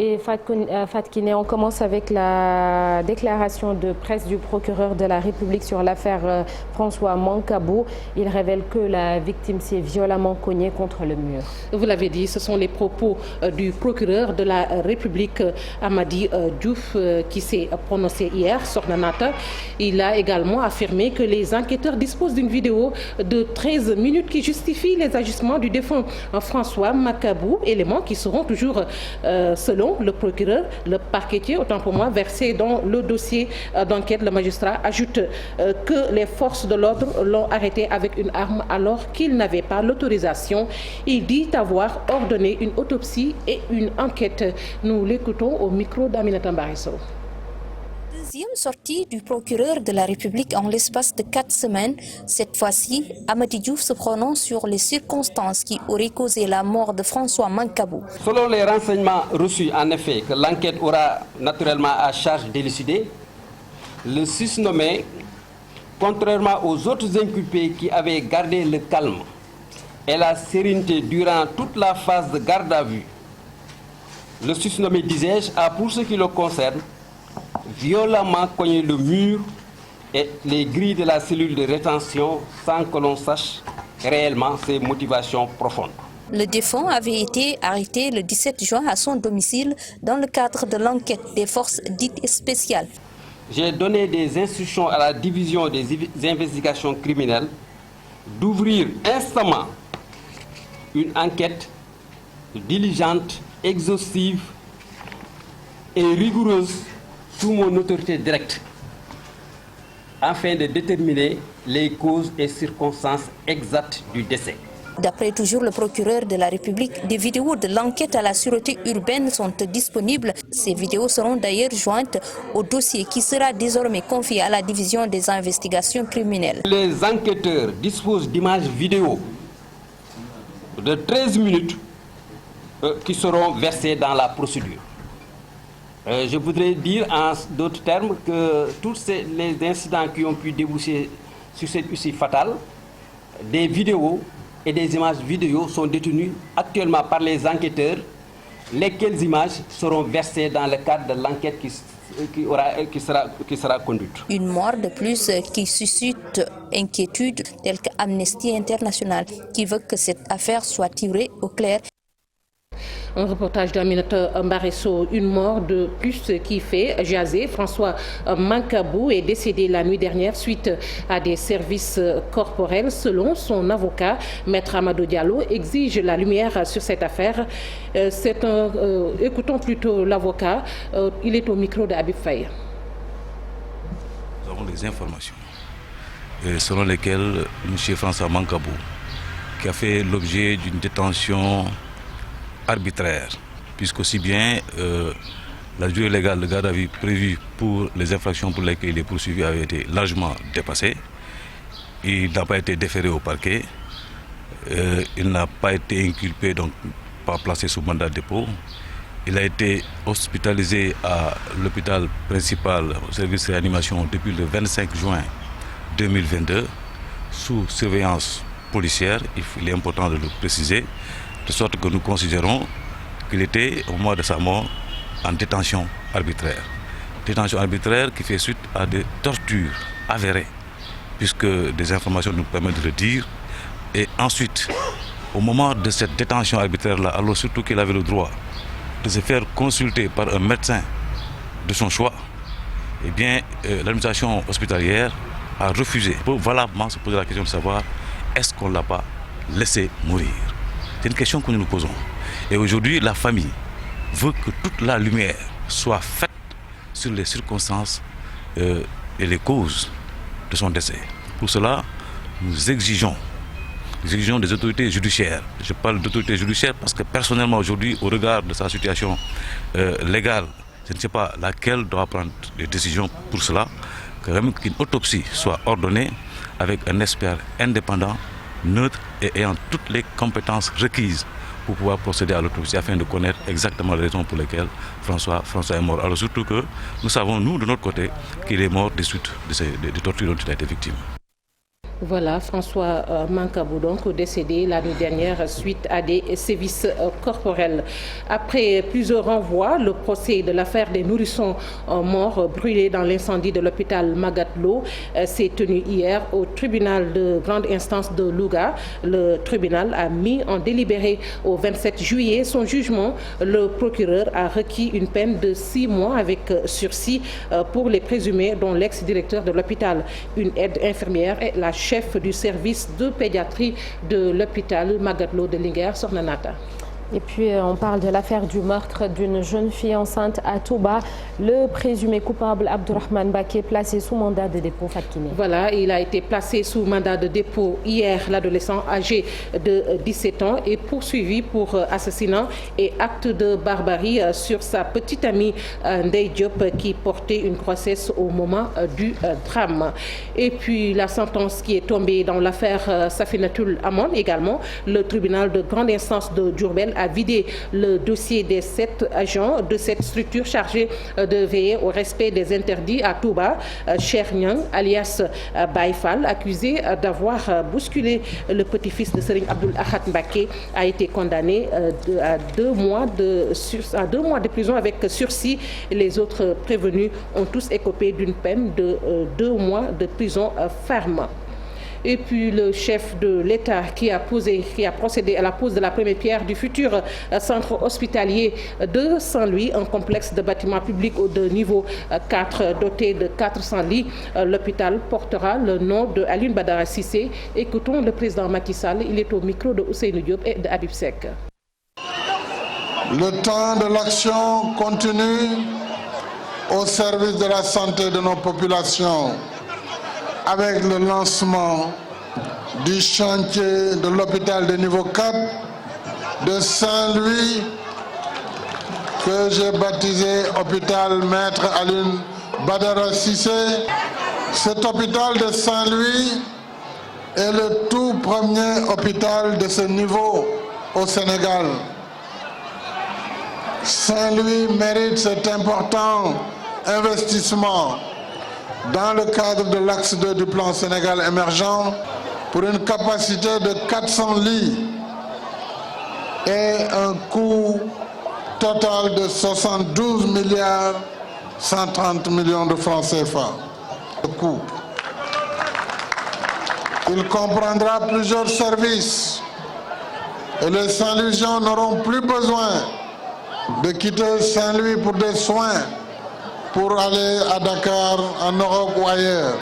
Et Fatkine, on commence avec la déclaration de presse du procureur de la République sur l'affaire François Mancabou. Il révèle que la victime s'est violemment cognée contre le mur. Vous l'avez dit, ce sont les propos du procureur de la République, Amady Diouf, qui s'est prononcé hier sur Nanata. Il a également affirmé que les enquêteurs disposent d'une vidéo de 13 minutes qui justifie les agissements du défunt François Mancabou, éléments qui seront toujours, selon le procureur, le parquetier, autant pour moi, versé dans le dossier d'enquête. Le magistrat ajoute que les forces de l'ordre l'ont arrêté avec une arme alors qu'il n'avait pas l'autorisation. Il dit avoir ordonné une autopsie et une enquête. Nous l'écoutons au micro d'Aminata Mbarisso. Deuxième sortie du procureur de la République en l'espace de 4 semaines. Cette fois-ci, Amady Diouf se prononce sur les circonstances qui auraient causé la mort de François Mancabou. Selon les renseignements reçus, en effet, que l'enquête aura naturellement à charge d'élucider, le susnommé, contrairement aux autres inculpés qui avaient gardé le calme et la sérénité durant toute la phase de garde à vue, le susnommé, disais-je, a, pour ce qui le concerne, violemment cogné le mur et les grilles de la cellule de rétention sans que l'on sache réellement ses motivations profondes. Le défunt avait été arrêté le 17 juin à son domicile dans le cadre de l'enquête des forces dites spéciales. J'ai donné des instructions à la division des investigations criminelles d'ouvrir instamment une enquête diligente, exhaustive et rigoureuse sous mon autorité directe, afin de déterminer les causes et circonstances exactes du décès. D'après toujours le procureur de la République, des vidéos de l'enquête à la sûreté urbaine sont disponibles. Ces vidéos seront d'ailleurs jointes au dossier qui sera désormais confié à la division des investigations criminelles. Les enquêteurs disposent d'images vidéo de 13 minutes qui seront versées dans la procédure. Je voudrais dire en d'autres termes que tous les incidents qui ont pu déboucher sur cette issue fatale, des vidéos et des images vidéo sont détenues actuellement par les enquêteurs, lesquelles images seront versées dans le cadre de l'enquête qui sera conduite. Une mort de plus qui suscite inquiétude, telle qu'Amnesty International, qui veut que cette affaire soit tirée au clair. Un reportage d'Aminata Mbarisso, une mort de plus qui fait jaser. François Mancabou est décédé la nuit dernière suite à des services corporels. Selon son avocat, Maître Amadou Diallo exige la lumière sur cette affaire. Écoutons plutôt l'avocat. Il est au micro d'Habib Faye. Nous avons des informations selon lesquelles M. François Mancabou, qui a fait l'objet d'une détention arbitraire, puisqu'aussi bien la durée légale de garde à vue prévue pour les infractions pour lesquelles il est poursuivi avait été largement dépassée. Il n'a pas été déféré au parquet, il n'a pas été inculpé, donc pas placé sous mandat de dépôt. Il a été hospitalisé à l'hôpital principal au service de réanimation depuis le 25 juin 2022 sous surveillance policière, il est important de le préciser, de sorte que nous considérons qu'il était, au moment de sa mort, en détention arbitraire. Détention arbitraire qui fait suite à des tortures avérées, puisque des informations nous permettent de le dire. Et ensuite, au moment de cette détention arbitraire-là, alors surtout qu'il avait le droit de se faire consulter par un médecin de son choix, eh bien, l'administration hospitalière a refusé, pour valablement se poser la question de savoir est-ce qu'on ne l'a pas laissé mourir. C'est une question que nous nous posons. Et aujourd'hui, la famille veut que toute la lumière soit faite sur les circonstances et les causes de son décès. Pour cela, nous exigeons des autorités judiciaires. Je parle d'autorités judiciaires parce que personnellement aujourd'hui, au regard de sa situation légale, je ne sais pas laquelle doit prendre les décisions pour cela, qu'une autopsie soit ordonnée avec un expert indépendant, neutre et ayant toutes les compétences requises pour pouvoir procéder à l'autopsie afin de connaître exactement les raisons pour lesquelles François est mort. Alors surtout que nous savons, nous, de notre côté, qu'il est mort des suites des tortures dont il a été victime. Voilà, François Mancabou, donc décédé la nuit dernière suite à des sévices corporels. Après plusieurs renvois, le procès de l'affaire des nourrissons morts brûlés dans l'incendie de l'hôpital Magatte Lô s'est tenu hier au tribunal de grande instance de Louga. Le tribunal a mis en délibéré au 27 juillet son jugement. Le procureur a requis une peine de 6 mois avec sursis pour les présumés, dont l'ex-directeur de l'hôpital, une aide infirmière et la chef du service de pédiatrie de l'hôpital Magatte Lô de Linguère, Sokhna Nata. Et puis on parle de l'affaire du meurtre d'une jeune fille enceinte à Touba. Le présumé coupable Abdourahmane Baké placé sous mandat de dépôt. Fatkine. Voilà, il a été placé sous mandat de dépôt hier. L'adolescent âgé de 17 ans est poursuivi pour assassinat et acte de barbarie sur sa petite amie Ndeye Diop qui portait une grossesse au moment du drame. Et puis la sentence qui est tombée dans l'affaire Safinatoul Amon également. Le tribunal de grande instance de Diourbel a vidé le dossier des 7 agents de cette structure chargée de veiller au respect des interdits à Touba. Cheikh Niang, alias Baïfal, accusé d'avoir bousculé le petit-fils de Serigne Abdoul Ahad Mbacké, a été condamné à 2 mois de prison avec sursis. Les autres prévenus ont tous écopé d'une peine de 2 mois de prison ferme. Et puis le chef de l'État qui a procédé à la pose de la première pierre du futur centre hospitalier de Saint-Louis, un complexe de bâtiments publics de niveau 4 doté de 400 lits. L'hôpital portera le nom de Alioune Badara Cissé. Écoutons le président Macky Sall, il est au micro de Ousseynou Diop et de Habib Seck. Le temps de l'action continue au service de la santé de nos populations, avec le lancement du chantier de l'hôpital de niveau 4 de Saint-Louis, que j'ai baptisé hôpital Maître Alioune Badara Cissé. Cet hôpital de Saint-Louis est le tout premier hôpital de ce niveau au Sénégal. Saint-Louis mérite cet important investissement dans le cadre de l'axe 2 du plan Sénégal émergent pour une capacité de 400 lits et un coût total de 72 milliards 130 millions de francs CFA. Le coût. Il comprendra plusieurs services et les Saint-Louisiens n'auront plus besoin de quitter Saint-Louis pour des soins, pour aller à Dakar, en Europe ou ailleurs.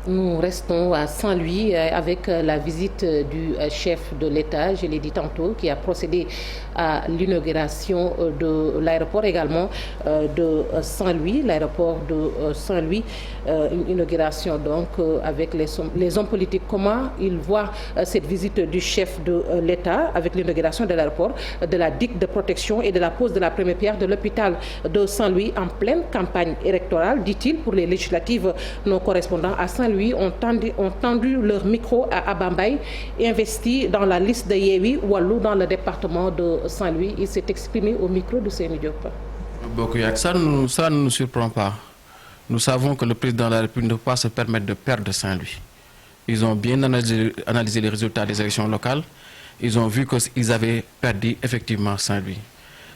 Nous restons à Saint-Louis avec la visite du chef de l'État, je l'ai dit tantôt, qui a procédé à l'inauguration de l'aéroport également de Saint-Louis, l'aéroport de Saint-Louis, une inauguration donc avec les hommes politiques. Comment ils voient cette visite du chef de l'État avec l'inauguration de l'aéroport, de la digue de protection et de la pose de la première pierre de l'hôpital de Saint-Louis en pleine campagne électorale, dit-il, pour les législatives. Nos correspondants à Saint-Louis ont tendu leur micro à Abambaye, investi dans la liste de Yewwi Wallu dans le département de Saint-Louis. Il s'est exprimé au micro de Seynou Diop. Ça ne nous surprend pas. Nous savons que le président de la République ne peut pas se permettre de perdre Saint-Louis. Ils ont bien analysé les résultats des élections locales. Ils ont vu qu'ils avaient perdu effectivement Saint-Louis.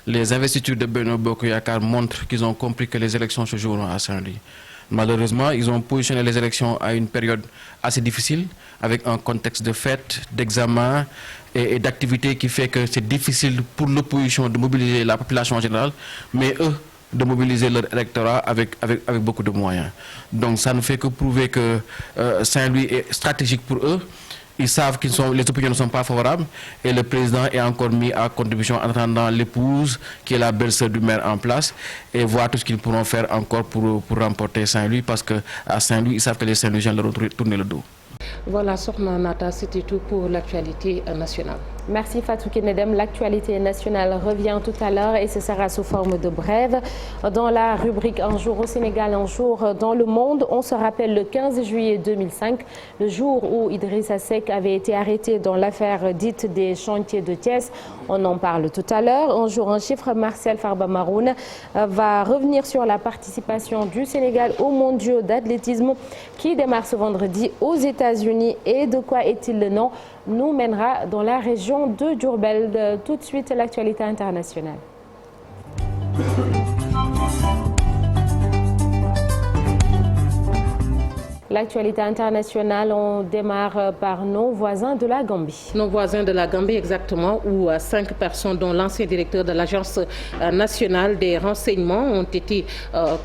Les investitures de Benno Bokk Yakaar montrent qu'ils ont compris que les élections se joueront à Saint-Louis. Malheureusement, ils ont positionné les élections à une période assez difficile, avec un contexte de fête, d'examen et d'activité qui fait que c'est difficile pour l'opposition de mobiliser la population en général, mais eux, de mobiliser leur électorat avec beaucoup de moyens. Donc ça ne fait que prouver que Saint-Louis est stratégique pour eux. Ils savent que les opinions ne sont pas favorables et le président est encore mis à contribution en attendant l'épouse qui est la belle-sœur du maire en place et voir tout ce qu'ils pourront faire encore pour remporter Saint-Louis, parce qu'à Saint-Louis, ils savent que les Saint-Louisiens leur ont tourné le dos. Voilà, Sokhna Nata, c'était tout pour l'actualité nationale. Merci Fatou Kenedem. L'actualité nationale revient tout à l'heure et ce sera sous forme de brève. Dans la rubrique Un jour au Sénégal, un jour dans le monde, on se rappelle le 15 juillet 2005, le jour où Idrissa Seck avait été arrêté dans l'affaire dite des chantiers de Thiès. On en parle tout à l'heure. Un jour, un chiffre, Marcel Farba Maroun va revenir sur la participation du Sénégal aux mondiaux d'athlétisme qui démarre ce vendredi aux États-Unis. Et de quoi est-il le nom? Nous mènera dans la région de Diourbel. Tout de suite, l'actualité internationale. L'actualité internationale, on démarre par nos voisins de la Gambie. Nos voisins de la Gambie, exactement, où 5 personnes, dont l'ancien directeur de l'Agence nationale des renseignements, ont été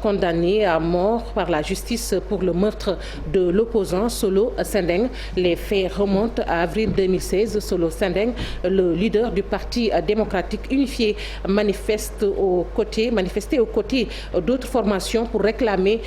condamnées à mort par la justice pour le meurtre de l'opposant Solo Sendeng. Les faits remontent à avril 2016. Solo Sendeng, le leader du Parti démocratique unifié, manifestait aux côtés d'autres formations pour réclamer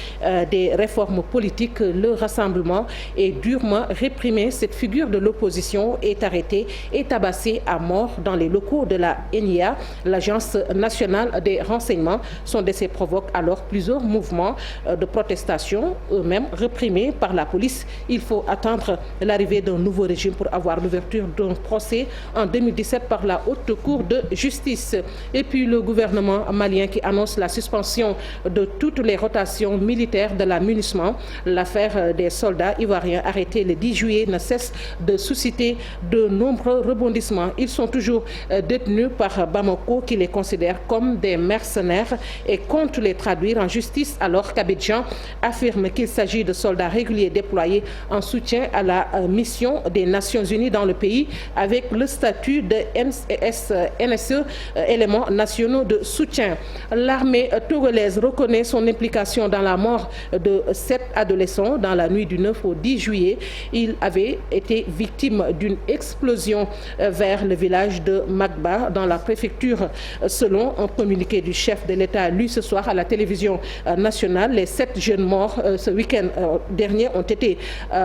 des réformes politiques. Le rassemblement est durement réprimé. Cette figure de l'opposition est arrêtée et tabassée à mort dans les locaux de la NIA, l'Agence nationale des renseignements. Son décès provoque alors plusieurs mouvements de protestation, eux-mêmes réprimés par la police. Il faut attendre l'arrivée d'un nouveau régime pour avoir l'ouverture d'un procès en 2017 par la Haute Cour de justice. Et puis le gouvernement malien qui annonce la suspension de toutes les rotations militaires de la MINUSMA. L'affaire des soldats ivoiriens arrêtés le 10 juillet ne cesse de susciter de nombreux rebondissements. Ils sont toujours détenus par Bamako qui les considère comme des mercenaires et compte les traduire en justice, alors qu'Abidjan affirme qu'il s'agit de soldats réguliers déployés en soutien à la mission des Nations Unies dans le pays avec le statut de NSE, éléments nationaux de soutien. L'armée togolaise reconnaît son implication dans la mort de 7 adolescents dans la nuit du 9 au 10 juillet. Il avait été victime d'une explosion vers le village de Magba dans la préfecture. Selon un communiqué du chef de l'État lu ce soir à la télévision nationale, les 7 jeunes morts ce week-end dernier ont été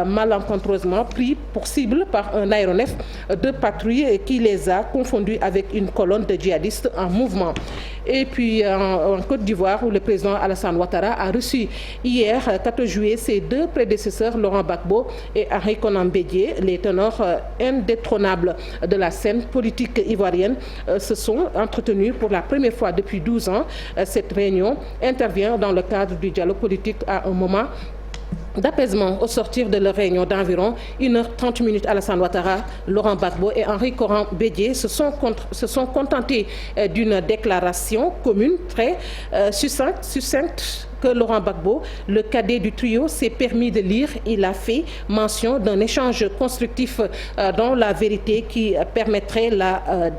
malencontreusement pris pour cible par un aéronef de patrouille qui les a confondus avec une colonne de djihadistes en mouvement. Et puis en Côte d'Ivoire, où le président Alassane Ouattara a reçu hier, 14 juillet, ses 2 prédécesseurs, Laurent Gbagbo et Henri Konan Bédié, les ténors indétrônables de la scène politique ivoirienne, se sont entretenus pour la première fois depuis 12 ans. Cette réunion intervient dans le cadre du dialogue politique à un moment d'apaisement. Au sortir de leur réunion d'environ 1h30, Alassane Ouattara, Laurent Gbagbo et Henri Konan Bédié se sont contentés d'une déclaration commune très succincte que Laurent Gbagbo, le cadet du trio, s'est permis de lire. Il a fait mention d'un échange constructif dans la vérité qui permettrait la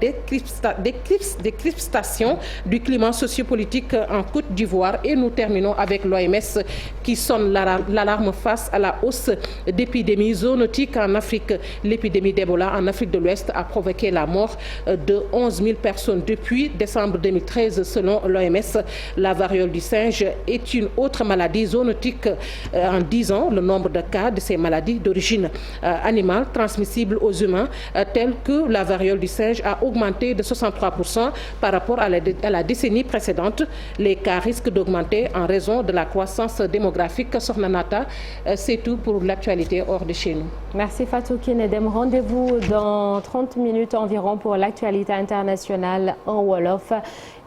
décryptation du climat sociopolitique en Côte d'Ivoire. Et nous terminons avec l'OMS qui sonne l'alarme face à la hausse d'épidémies zoonotiques en Afrique. L'épidémie d'Ebola en Afrique de l'Ouest a provoqué la mort de 11 000 personnes depuis décembre 2013 selon l'OMS. La variole du singe est une autre maladie zoonotique. En 10 ans, le nombre de cas de ces maladies d'origine animale transmissibles aux humains, telles que la variole du singe, a augmenté de 63% par rapport à la décennie précédente. Les cas risquent d'augmenter en raison de la croissance démographique. Sornanata, c'est tout pour l'actualité hors de chez nous. Merci Fatou Kenedem. Rendez-vous dans 30 minutes environ pour l'actualité internationale en Wolof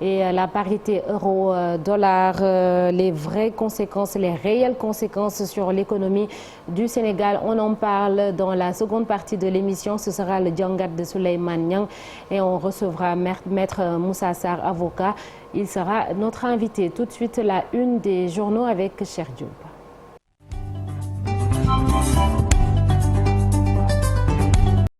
et la parité euro-dollar, les vraies conséquences, les réelles conséquences sur l'économie du Sénégal. On en parle dans la seconde partie de l'émission. Ce sera le Djangat de Souleymane Niang et on recevra Maître Moussa Sarr, avocat. Il sera notre invité. Tout de suite, la une des journaux avec Cher Diop.